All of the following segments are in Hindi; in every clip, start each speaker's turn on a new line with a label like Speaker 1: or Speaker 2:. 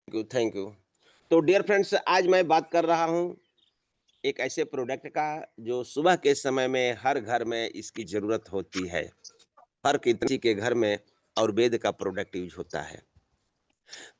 Speaker 1: Thank you. तो डियर फ्रेंड्स, आज मैं बात कर रहा हूँ एक ऐसे प्रोडक्ट का जो सुबह के समय में हर घर में इसकी ज़रूरत होती है। हर किसी के घर में आयुर्वेद का प्रोडक्ट यूज़ होता है।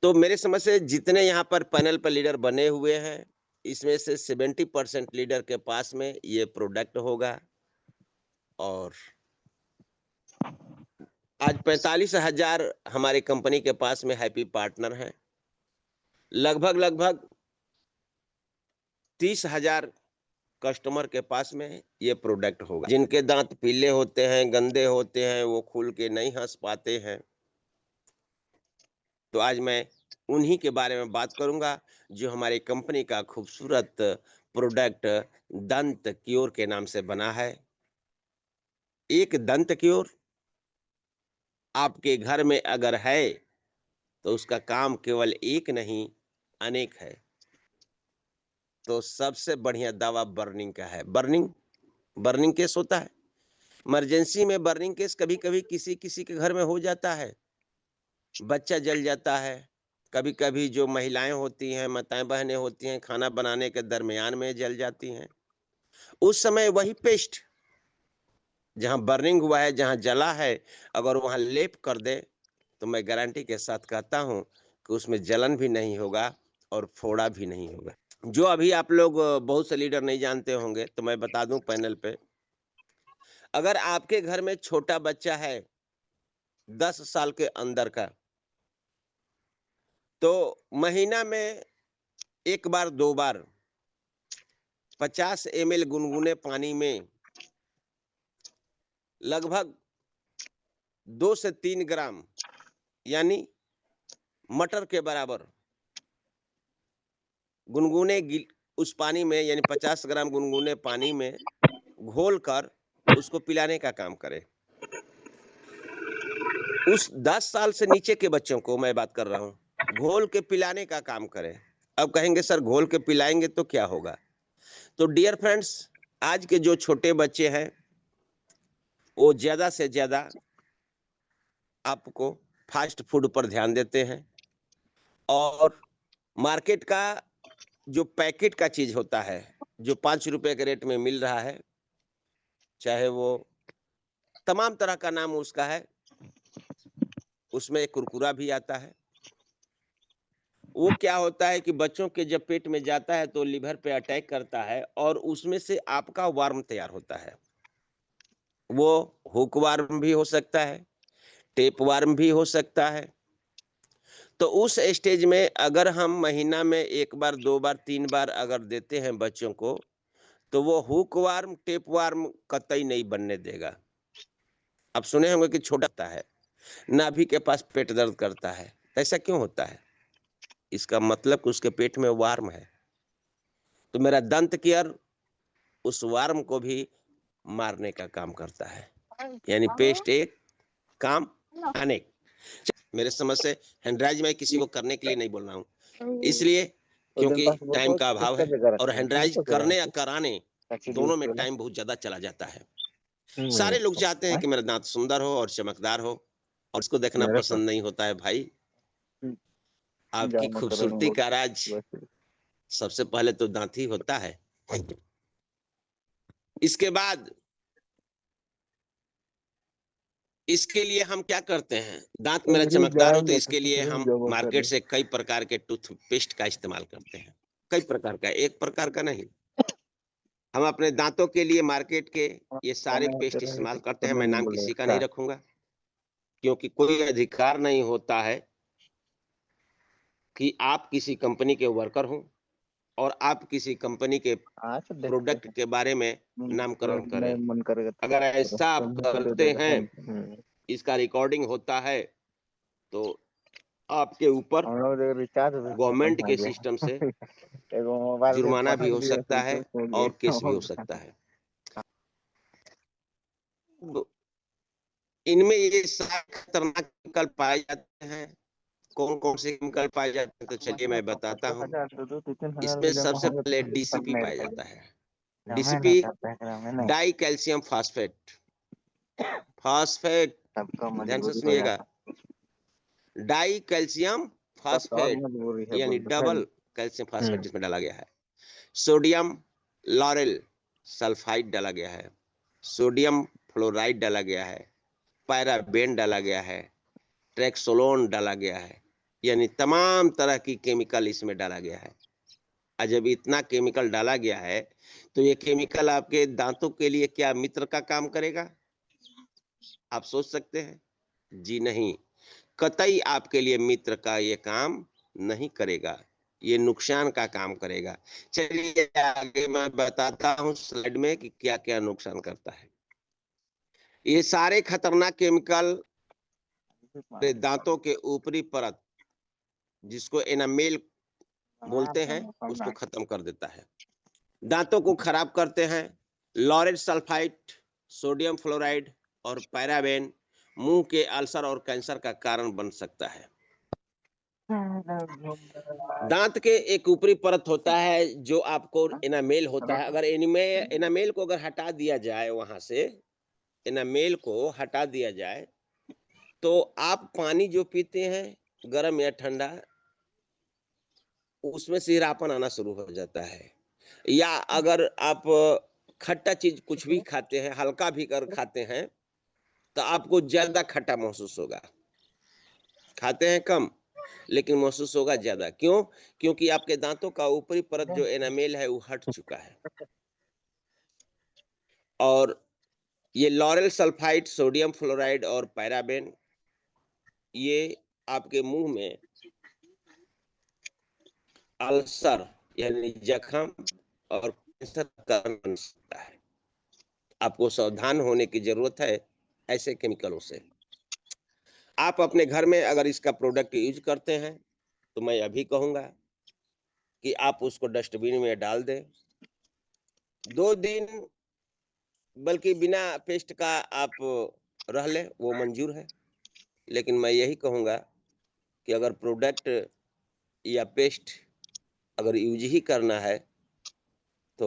Speaker 1: तो मेरे समझ से जितने यहाँ पर पैनल पर लीडर बने हुए हैं, इसमें से 70% लीडर के पास में ये प्रोडक्ट होगा और आज 45,000 हमारी कंपनी के पास में हैप्पी पार्टनर हैं। लगभग 30,000 कस्टमर के पास में ये प्रोडक्ट होगा। जिनके दांत पीले होते हैं, गंदे होते हैं, वो खुल के नहीं हँस पाते हैं। तो आज मैं उन्हीं के बारे में बात करूँगा, जो हमारी कंपनी का खूबसूरत प्रोडक्ट दंत क्योर के नाम से बना है। एक दंत क्योर आपके घर में अगर है, तो उसका काम केवल एक नहीं, अनेक है। तो सबसे बढ़िया दवा बर्निंग का है। बर्निंग केस होता है। इमरजेंसी में बर्निंग केस कभी-कभी किसी-किसी के घर में हो जाता है। बच्चा जल जाता है। कभी-कभी जो महिलाएँ होती हैं, माताएँ-बहनें होती हैं, खाना बनाने के दरमियान में जल जाती हैं। उस समय वही पेस्ट जहाँ बर्निंग हुआ है, जहाँ जला है, अगर वहाँ लेप कर दें, तो मैं गारंटी के साथ कहता हूँ कि उसमें जलन भी नहीं होगा और फोड़ा भी नहीं होगा। जो अभी आप लोग बहुत से लीडर नहीं जानते होंगे, तो मैं बता दूँ पैनल पे। अगर आपके घर में छोटा बच्चा है, 10 साल के अंदर का, तो महीना में 1 बार 2 बार 50 एमएल गुनगुने पानी में लगभग 2 से 3 ग्राम यानी मटर के बराबर गुनगुने गिल उस पानी में यानी 50 ग्राम गुनगुने पानी में घोलकर उसको पिलाने का काम करें। उस 10 साल से नीचे के बच्चों को मैं बात कर रहा हूँ, घोल के पिलाने का काम करें। अब कहेंगे सर घोल के पिलाएँगे तो क्या होगा? तो डियर फ्रेंड्स, आज के जो छोटे बच्चे हैं, वो ज़्यादा से ज़्यादा आपको फ़ास्ट फूड पर ध्यान देते हैं और मार्केट का जो पैकेट का चीज़ होता है, जो ₹5 के रेट में मिल रहा है, चाहे वो तमाम तरह का नाम उसका है, उसमें एक कुरकुरा भी आता है। वो क्या होता है कि बच्चों के जब पेट में जाता है तो लिवर पे अटैक करता है और उसमें से आपका वर्म तैयार होता है। वो हुक वर्म भी हो सकता है, टेप वर्म भी हो सकता है। तो उस स्टेज में अगर हम महीना में 1 बार, 2 बार, 3 बार अगर देते हैं बच्चों को, तो वो हुक वर्म, टेप वर्म कतई नहीं बनने देगा। आप सुने होंगे कि छोटा होता है, नाभि के पास पेट दर्द करता है। ऐसा क्यों होता है? इसका मतलब कि उसके पेट में वर्म है। तो मेरा दंत केयर उस वर्म को भी मारने का काम करता है। यानी पेस्ट एक, काम अनेक। मेरे समझ से हैंडराइज मैं किसी को करने के लिए नहीं बोल रहा हूँ। इसलिए
Speaker 2: उधर
Speaker 1: क्योंकि
Speaker 2: पास वो
Speaker 1: टाइम
Speaker 2: तो
Speaker 1: का अभाव
Speaker 2: उसका
Speaker 1: है
Speaker 2: जगह
Speaker 1: और
Speaker 2: रखा है,
Speaker 1: हैंडराइज
Speaker 2: किसको जगह
Speaker 1: करने या
Speaker 2: रखी
Speaker 1: कराने
Speaker 2: एक्चुअली
Speaker 1: दोनों
Speaker 2: यूज
Speaker 1: में
Speaker 2: करना
Speaker 1: टाइम बहुत ज़्यादा चला जाता है।
Speaker 2: नहीं
Speaker 1: सारे लोग चाहते हैं
Speaker 2: है
Speaker 1: कि मेरा दाँत सुंदर हो और चमकदार हो और उसको देखना
Speaker 2: मेरे पास
Speaker 1: पसंद नहीं होता है भाई। आपकी
Speaker 2: जामा करण
Speaker 1: खूबसूरती
Speaker 2: बोल
Speaker 1: का राज
Speaker 2: वैसे
Speaker 1: सबसे पहले तो दाँत ही होता है। इसके बाद इसके लिए हम क्या करते हैं, दाँत मेरा
Speaker 2: मेरी
Speaker 1: चमकदार हो
Speaker 2: जान
Speaker 1: तो
Speaker 2: जाता
Speaker 1: इसके
Speaker 2: है
Speaker 1: लिए
Speaker 2: तो
Speaker 1: हम
Speaker 2: जामा
Speaker 1: मार्केट
Speaker 2: करण
Speaker 1: से कई प्रकार के टूथपेस्ट का इस्तेमाल करते हैं। कई प्रकार का, एक प्रकार का नहीं। हम अपने दाँतों के लिए मार्केट के ये सारे
Speaker 2: कौन
Speaker 1: पेस्ट
Speaker 2: तेरा
Speaker 1: इस्तेमाल करते
Speaker 2: तो
Speaker 1: हैं, मैं
Speaker 2: नहीं
Speaker 1: नाम
Speaker 2: बोलेगा
Speaker 1: किसी का
Speaker 2: क्या
Speaker 1: नहीं रखूँगा, क्योंकि कोई अधिकार नहीं होता है कि आप किसी कंपनी के वर्कर हों और आप किसी कंपनी के
Speaker 2: आज देखते
Speaker 1: प्रोडक्ट
Speaker 2: हैं
Speaker 1: के बारे में नामकरण
Speaker 2: नहीं
Speaker 1: करें।
Speaker 2: मन करेगा
Speaker 1: अगर
Speaker 2: तो
Speaker 1: ऐसा आप
Speaker 2: तुमको दे
Speaker 1: करते
Speaker 2: देगा
Speaker 1: हैं,
Speaker 2: हम्म।
Speaker 1: इसका रिकॉर्डिंग होता है, तो आपके ऊपर
Speaker 2: हम लोग रिचार्ज भी खत्म
Speaker 1: गवर्नमेंट
Speaker 2: हो
Speaker 1: के
Speaker 2: गया
Speaker 1: सिस्टम से
Speaker 2: एगो मोबाइल के
Speaker 1: जुर्माना भी
Speaker 2: 5
Speaker 1: हो
Speaker 2: GB
Speaker 1: सकता है
Speaker 2: फीचर हो
Speaker 1: और केस भी
Speaker 2: गया
Speaker 1: हो सकता है। तो इनमें ये सारे खतरनाक केमिकल पाए जाते हैं। कौन-कौन से केमिकल पाए जाते हैं, तो चलिए
Speaker 2: मतलब
Speaker 1: मैं बताता हूँ।
Speaker 2: 50,000 दो 3,000
Speaker 1: इसमें
Speaker 2: भी जमा
Speaker 1: सबसे
Speaker 2: होगा तो
Speaker 1: पहले
Speaker 2: कुछ फर्क
Speaker 1: डीसीपी
Speaker 2: नहीं
Speaker 1: पाया
Speaker 2: पड़ेगा
Speaker 1: जाता है।
Speaker 2: जमा नहीं
Speaker 1: डीसीपी
Speaker 2: करते हैं नहीं
Speaker 1: डाई कैल्शियम फास्फेट। फास्फेट
Speaker 2: सबका
Speaker 1: ध्यान से
Speaker 2: मजबूरी हो
Speaker 1: सुनिएगा,
Speaker 2: जाता
Speaker 1: डाई कैल्शियम फास्फेट
Speaker 2: मजबूरी है
Speaker 1: यानी
Speaker 2: बोल
Speaker 1: डबल कैल्शियम फास्फेट इसमें डाला गया है। सोडियम लॉरेल सल्फाइड डाला गया है, सोडियम फ्लोराइड डाला गया है, पैराबेन डाला गया है, ट्रेक्सोलोन डाला गया है, यानी तमाम तरह की केमिकल इसमें डाला गया है। और जब इतना केमिकल डाला गया है तो ये केमिकल आपके दांतों के लिए क्या मित्र का काम करेगा? आप सोच सकते हैं? जी नहीं, कतई आपके लिए मित्र का ये काम नहीं करेगा, ये नुकसान का काम करेगा। चलिए आगे मैं बताता हूँ स्लाइड में कि क्या-क्या नुकसान करता है। ये सारे खतरनाक केमिकल दांतों के ऊपरी परत जिसको एनामेल बोलते हैं उसको खत्म कर देता है, दांतों को खराब करते हैं। लॉरेल सल्फाइड, सोडियम फ्लोराइड और पैराबेन मुंह के अल्सर और कैंसर का कारण बन सकता है। दांत के एक ऊपरी परत होता है जो आपको एनामेल होता है, अगर एनामेल को अगर हटा दिया जाए, वहां से एनामेल को हटा दिया जाए तो आप पानी जो पीते हैं गर्म या ठंडा, उसमें सिरापन आना शुरू हो जाता है। या अगर आप खट्टा चीज कुछ भी खाते हैं, हल्का भी कर खाते हैं, तो आपको ज्यादा खट्टा महसूस होगा। खाते हैं कम लेकिन महसूस होगा ज्यादा। क्यों? क्योंकि आपके दांतों का ऊपरी परत जो एनामेल है वो हट चुका है। और ये लॉरेल सल्फाइड, सोडियम फ्लोराइड और पैराबेन ये आपके मुंह में अल्सर यानी जख्म और कैंसर का कारण बन सकता है। आपको सावधान होने की जरूरत है ऐसे केमिकलों से। आप अपने घर में अगर इसका प्रोडक्ट यूज करते हैं तो मैं अभी कहूंगा कि आप उसको डस्टबिन में डाल दें। 2 दिन बल्कि बिना पेस्ट का आप रह लें, वो मंजूर है। लेकिन मैं यही कहूंगा कि अगर प्रोडक्ट या पेस्ट अगर यूज ही करना है तो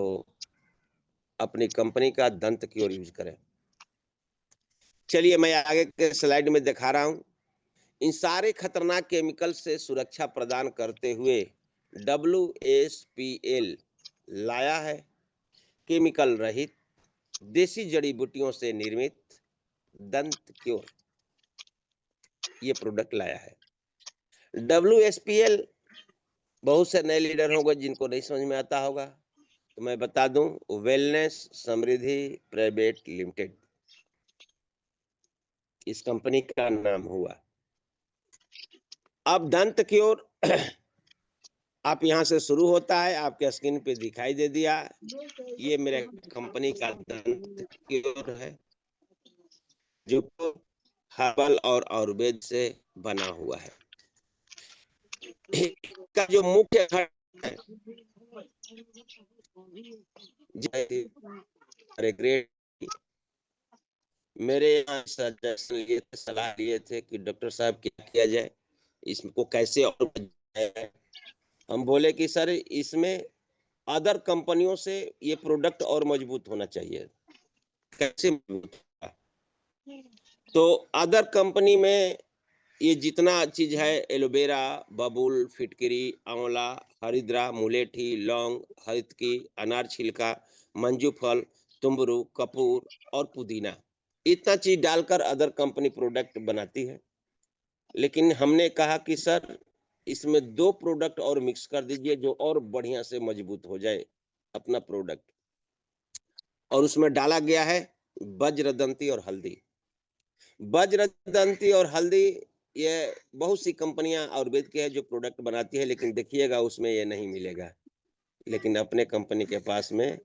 Speaker 1: अपनी कंपनी का दंत क्योर यूज करें। चलिए मैं आगे के स्लाइड में दिखा रहा हूं। इन सारे खतरनाक केमिकल से सुरक्षा प्रदान करते हुए WSPL लाया है केमिकल रहित देसी जड़ी बूटियों से निर्मित दंत क्योर। ये प्रोडक्ट लाया है WSPL। बहुत से नए लीडर होंगे जिनको नहीं समझ में आता होगा, तो मैं बता दूं, वेलनेस समृद्धि प्राइवेट लिमिटेड इस कंपनी का नाम हुआ। अब दंत क्योर आप यहां से शुरू होता है, आपके स्क्रीन पे दिखाई दे दिया। ये मेरे कंपनी का दंत क्योर है जो हर्बल और आयुर्वेद से बना हुआ है। इसका जो मुख्य घटक है, ग्रेट मेरे यहाँ सजेशन लिए थे, सलाह लिए थे कि डॉक्टर साहब क्या किया जाए, इसको कैसे और बढ़ाया जाए। हम बोले कि सर इसमें अदर कंपनियों से ये प्रोडक्ट और मजबूत होना चाहिए। कैसे मजबूत होगा? तो अदर कंपनी में ये जितना चीज है, एलोवेरा, बबूल, फिटकरी, आंवला, हरिद्रा, मुलेठी, लौंग, हरितकी, अनार छिलका, मंजू फल, तुम्बरू, कपूर और पुदीना, इतना चीज डालकर अदर कंपनी प्रोडक्ट बनाती है। लेकिन हमने कहा कि सर इसमें 2 प्रोडक्ट और मिक्स कर दीजिए जो और बढ़िया से मजबूत हो जाए अपना प्रोडक्ट। और उसमें डाला गया है वज्रदंती और हल्दी। वज्रदंती और हल्दी, ये बहुत सी कंपनियां आयुर्वेद की है जो प्रोडक्ट बनाती है, लेकिन देखिएगा उसमें ये नहीं मिलेगा। लेकिन अपने कंपनी के पास में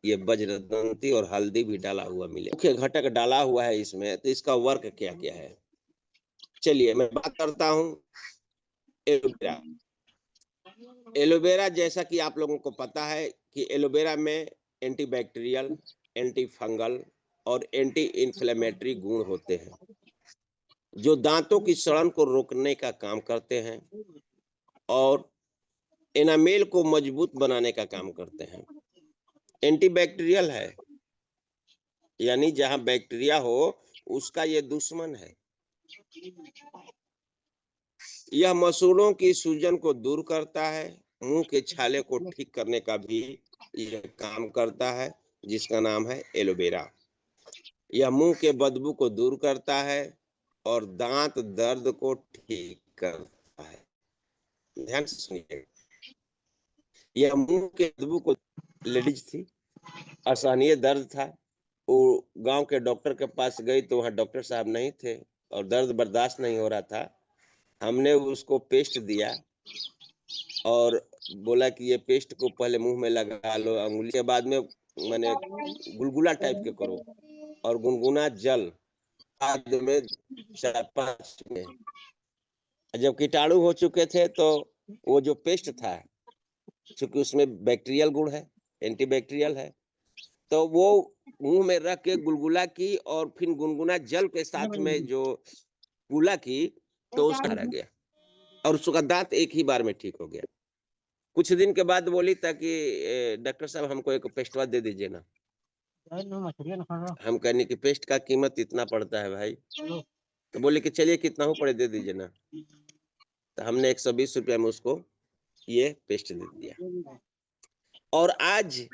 Speaker 1: ये वज्रदंती और हल्दी भी डाला हुआ मिले। मुख्य घटक डाला हुआ है इसमें, तो इसका वर्क क्या क्या है। चलिए मैं बात करता हूँ एलोवेरा। एलोवेरा जैसा कि आप लोगों को पता है कि एलोवेरा में एंटीबैक्टीरियल, एंटी फंगल और एंटी इन्फ्लेमेटरी गुण होते हैं जो दांतों की सड़न को रोकने का काम करते हैं और एनामेल को मजबूत बनाने का काम करते हैं। एंटीबैक्टीरियल है, यानी जहां बैक्टीरिया हो उसका ये दुश्मन है। यह मसूड़ों की सूजन को दूर करता है, मुंह के छाले को ठीक करने का भी यह काम करता है, जिसका नाम है एलोवेरा। यह मुंह के बदबू को दूर करता है और दांत दर्द को ठीक करता है। ध्यान से सुनिए, यह मुंह के बदबू को, लेडीज थी, असहनीय दर्द था, वो गांव के डॉक्टर के पास गई तो वहाँ डॉक्टर साहब नहीं थे और दर्द बर्दाश्त नहीं हो रहा था। हमने उसको पेस्ट दिया और बोला कि ये पेस्ट को पहले मुंह में लगा लो, अंगुली के बाद में माने गुलगुला टाइप के करो और गुनगुना जल बाद में 4-5 में। जब कीटाणु हो चुके थे तो वो जो पेस्ट था, चूंकि उसमें बैक्टीरियल गुण है, एंटीबैक्टीरियल है, तो वो मुंह में रख के गुलगुला की और फिर गुनगुना जल के साथ में जो गुला की तो उसका रह गया और उसका दांत एक ही बार में ठीक हो गया। कुछ दिन के बाद बोली था कि डॉक्टर साहब हमको एक पेस्टवा दे दीजिए ना। हम कहने की पेस्ट का कीमत इतना पड़ता है भाई, तो बोले कि चलिए कितना हो पड़े दे दीजिए ना। तो हमने 120 रुपया में उसको ये पेस्ट दे दिया और आज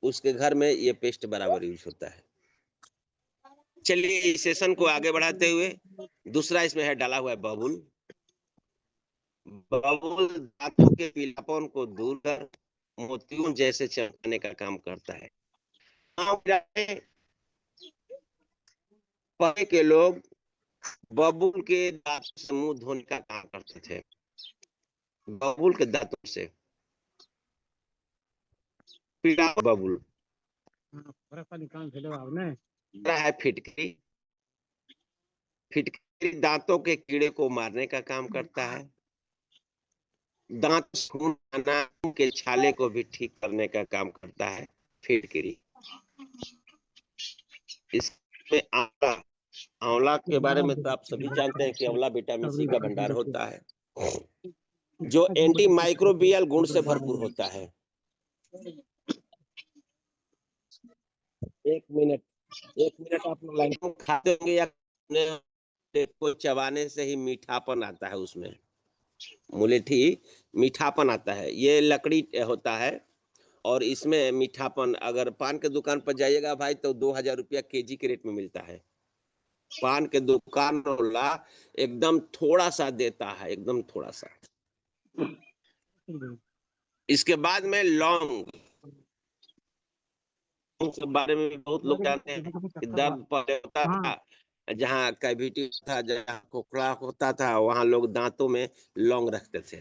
Speaker 1: उसके घर में ये पेस्ट बराबर यूज होता है। चलिए इस सेशन को आगे बढ़ाते हुए दूसरा इसमें है डाला हुआ है बबूल। बबूल दांतों के पीलापन को दूर कर मोतियों जैसे चमकने का काम करता है। पहले के लोग बबूल के दांतों से मुंह धोने का काम करते थे। बबूल के दांतों से पीला बबूल है। फिटकरी, फिटकरी दांतों के कीड़े को मारने का काम करता है। दांत खून आना के छाले को भी ठीक करने का काम करता है फिटकरी। इसमें आंवला, आंवला के बारे में तो आप सभी जानते हैं कि आंवला विटामिन सी का भंडार होता है, जो एंटी माइक्रोबियल गुण से भरपूर होता है। 1 मिनट आप लोग लाइन खाते होंगे या को चबाने से ही मीठापन आता है, उसमें मुलेठी मीठापन आता है। ये लकड़ी होता है और इसमें मीठापन, अगर पान के दुकान पर जाइएगा भाई तो 2000 रुपया केजी के रेट में मिलता है। पान के दुकान वाला एकदम थोड़ा सा देता है, एकदम थोड़ा सा। इसके बाद में लौंग के बारे में भी बहुत लोग जानते हैं कि दर्द पहले होता था, जहाँ कैविटी था, जहाँ खोखला होता था, वहां लोग दांतों में लौंग रखते थे।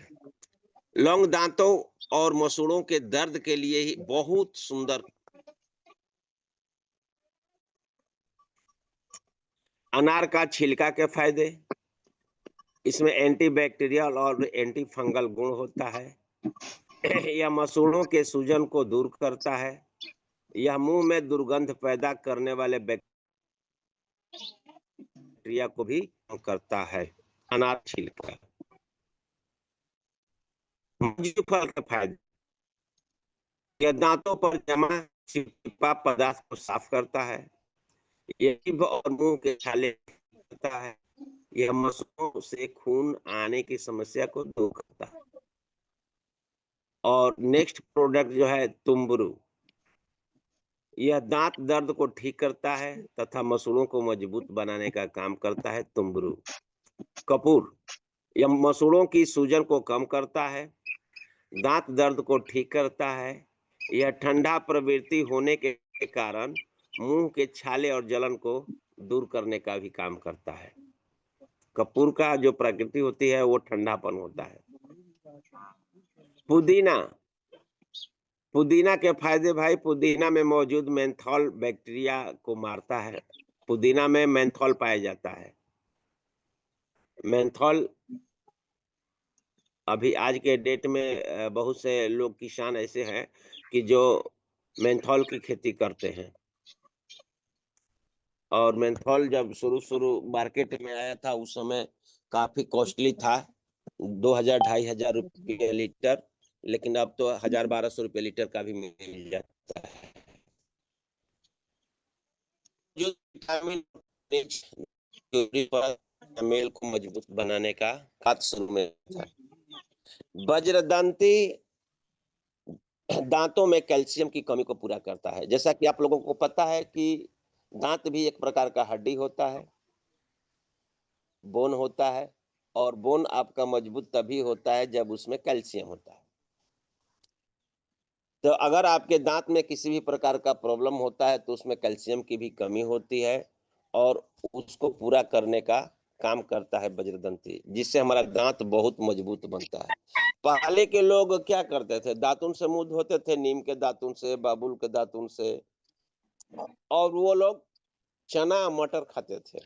Speaker 1: लौंग दांतों और मसूड़ों के दर्द के लिए ही बहुत सुंदर। अनार का छिलका के फायदे, इसमें एंटीबैक्टीरियल और एंटी फंगल गुण होता है। यह मसूड़ों के सूजन को दूर करता है। यह मुंह में दुर्गंध पैदा करने वाले बैक्टीरिया को भी कम करता है। अनार छिलका। फल के फायदे, यह दांतों पर जमा चिपचिपा पदार्थ को साफ करता है। यह जीभ और मुंह के छाले करता है। यह मसूड़ों से खून आने की समस्या को दूर करता है। और नेक्स्ट प्रोडक्ट जो है तुम्बरू, यह दांत दर्द को ठीक करता है तथा मसूड़ों को मजबूत बनाने का काम करता है तुम्बरू। कपूर, यह मसूड़ों की सूजन को कम करता है, दांत दर्द को ठीक करता है। यह ठंडा प्रवृत्ति होने के कारण मुंह के छाले और जलन को दूर करने का भी काम करता है। कपूर का जो प्रकृति होती है वो ठंडापन होता है। पुदीना, पुदीना के फायदे भाई, पुदीना में मौजूद मेंथॉल बैक्टीरिया को मारता है। पुदीना में मेंथॉल पाया जाता है। मेंथॉल अभी आज के डेट में बहुत से लोग किसान ऐसे हैं कि जो मेंथॉल की खेती करते हैं। और मेंथॉल जब शुरू मार्केट में आया था उस समय काफी कॉस्टली था, 2000-2500 रुपये लीटर, लेकिन अब तो 1000-1200 रुपये लीटर का भी मिल जाता है। जो विटामिन मेल को मजबूत बनाने का बात शुरू में था। वज्रदंती दांतों में कैल्शियम की कमी को पूरा करता है। जैसा कि आप लोगों को पता है कि दांत भी एक प्रकार का हड्डी होता है, बोन होता है, और बोन आपका मजबूत तभी होता है जब उसमें कैल्शियम होता है। तो अगर आपके दांत में किसी भी प्रकार का प्रॉब्लम होता है तो उसमें कैल्शियम की भी कमी होती है और उसको पूरा करने का काम करता है वज्रदंती, जिससे हमारा दांत बहुत मजबूत बनता है। पहले के लोग क्या करते थे, दातुन से मुंह धोते थे, नीम के दातुन से, बाबुल के दातुन से, और वो लोग चना मटर खाते थे।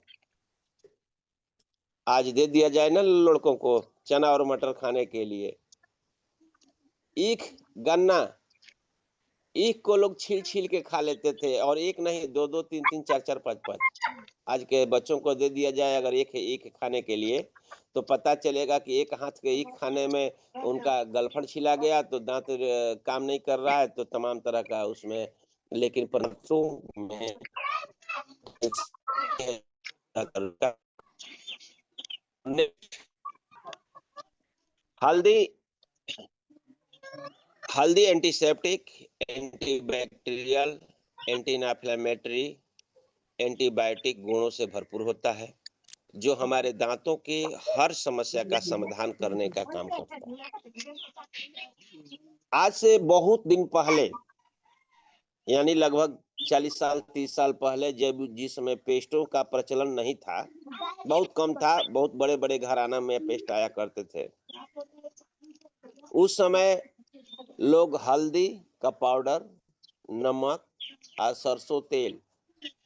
Speaker 1: आज दे दिया जाए ना लड़कों को चना और मटर खाने के लिए, ईख गन्ना, ईख को लोग छील-छील के खा लेते थे, और एक नहीं, 2-2, 3-3, 4-4, 5-5। आज के बच्चों को दे दिया जाए अगर एक ईख खाने के लिए, तो पता चलेगा कि एक हाथ के ईख खाने में उनका गलफड़ छिला गया, तो दाँत काम नहीं कर रहा है, तो तमाम तरह का उसमें, लेकिन परंतु में हल्दी हल्दी antiseptic, antibacterial, anti inflammatory, antibiotic गुणों से भरपूर होता है, जो हमारे दांतों की हर समस्या का समाधान करने का काम करता है। आज से बहुत दिन पहले, यानी लगभग 40 साल 30 साल पहले, जब जिस समय पेस्टों का प्रचलन नहीं था, बहुत कम था, बहुत बड़े-बड़े घराना में पेस्ट आया करते थे। उस समय लोग हल्दी का पाउडर, नमक और सरसों तेल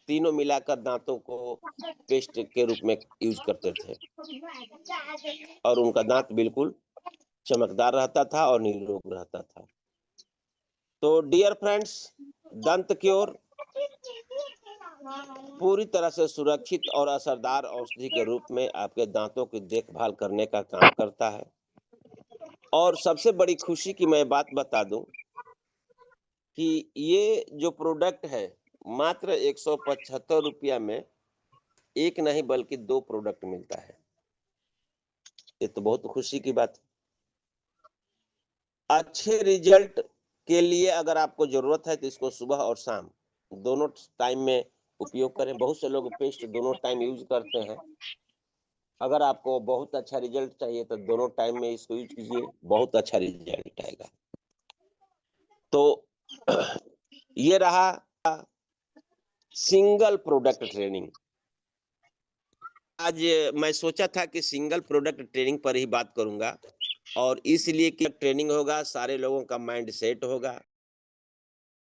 Speaker 1: तीनों मिलाकर दांतों को पेस्ट के रूप में यूज करते थे, और उनका दांत बिल्कुल चमकदार रहता था और निरोग रहता था। तो डियर फ्रेंड्स, दंत क्योर पूरी तरह से सुरक्षित और असरदार औषधि के रूप में आपके दांतों की देखभाल करने का काम करता है। और सबसे बड़ी खुशी की मैं बात बता दूं कि ये जो प्रोडक्ट है, मात्र 175 रुपया में एक नहीं बल्कि 2 प्रोडक्ट मिलता है। ये तो बहुत खुशी की बात है। अच्छे रिजल्ट के लिए अगर आपको जरूरत है तो इसको सुबह और शाम दोनों टाइम में उपयोग करें। बहुत से लोग पेस्ट दोनों टाइम यूज करते हैं। अगर आपको बहुत अच्छा रिजल्ट चाहिए तो दोनों टाइम में इसको यूज कीजिए, बहुत अच्छा रिजल्ट आएगा। तो ये रहा सिंगल प्रोडक्ट ट्रेनिंग। आज मैं सोचा था कि सिंगल प्रोडक्ट ट्रेनिंग पर ही बात करूंगा, और इसलिए कि ट्रेनिंग होगा, सारे लोगों का माइंड सेट होगा।